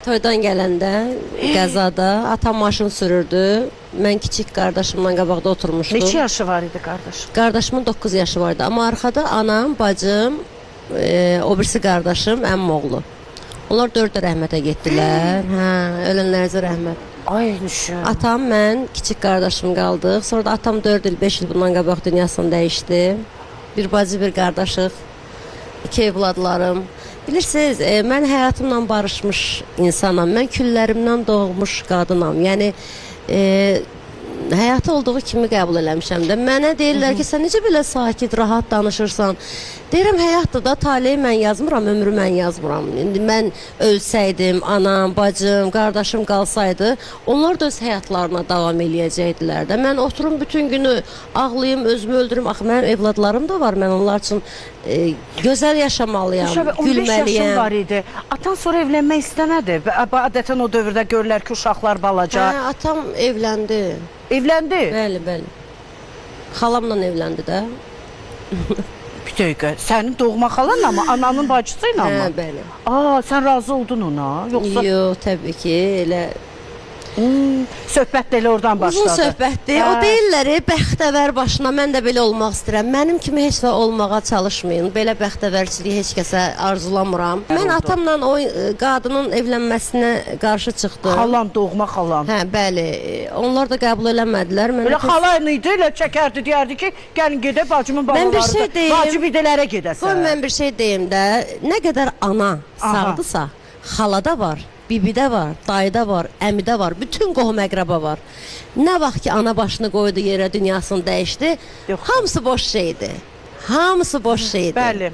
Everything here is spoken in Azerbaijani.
toydan gələndə qəzada atam maşın sürürdü. Mən kiçik qardaşımla qabaqda oturmuşdum. Neçə yaşı var idi qardaşım? Qardaşımın 9 yaşı vardı. Amma arxada anam, bacım, o birisi qardaşım, əmmim oğlu. Onlar 4 də rəhmətə getdilər. Hə, ölənlərinizə rəhmət. Ay nüşün. Atam, mən, kiçik qardaşım qaldıq. Sonra da atam 4 il, 5 il bundan qabaq dünyasını dəyişdi. Bir bacı, bir qardaşıq. 2 evladlarım. Bilirsiniz, mən həyatımla barışmış insanam. Mən küllərimdən doğmuş qadınam. Yəni, həyatı olduğu kimi qəbul eləmişəm də. Mənə deyirlər ki, sən necə belə sakit, rahat danışırsan? Deyirəm, həyatda da taleyi mən yazmıram, ömrü mən yazmıram. İndi mən ölsəydim, anam, bacım, qardaşım qalsaydı, onlar da öz həyatlarına davam eləyəcəkdilər də. Mən oturum bütün günü ağlayım, özümü öldürüm. Axı, mənim evladlarım da var, mən onlar üçün gözəl yaşamalıyam, gülməliyəm. 15 yaşım var idi. Atan sonra evlənmək istəmədi. Adətən o dövrdə görürlər ki, uşaqlar balaca. Hə, atam evləndi. Evləndi? Bəli, bəli. Xalamla evləndi də. Bir dəqiqə, sənin doğma xalanla mı? Ananın bacısı ilə mı? Hə, bəli. Aa, sən razı oldun ona? Yoxsa... Yox, təbii ki, elə... Söhbət də elə oradan başladı. Uzun söhbətdir. O deyirlər, bəxtəvər başına mən də belə olmaq istəyirəm. Mənim kimi heç də olmağa çalışmayın. Belə bəxtəvərçiliyi heç kəsə arzulamıram. Mən atamla o qadının evlənməsinə qarşı çıxdım. Xalan, doğma xalan. Hə, bəli. Onlar da qəbul eləmədilər. Elə xalan idi, elə çəkərdi, deyərdi ki, gəlin gedə bacımın balaları da vacib idələrə gedəsən. Qoy, mən bir şey deyim də, nə qədər ana sağdısa, xalada var. Bibidə var, dayıda var, əmidə var, bütün qohum əqraba var. Nə vaxt ki, ana başını qoydu yerə, dünyasını dəyişdi, hamısı boş şeydir. Hamısı boş şeydir. Bəli.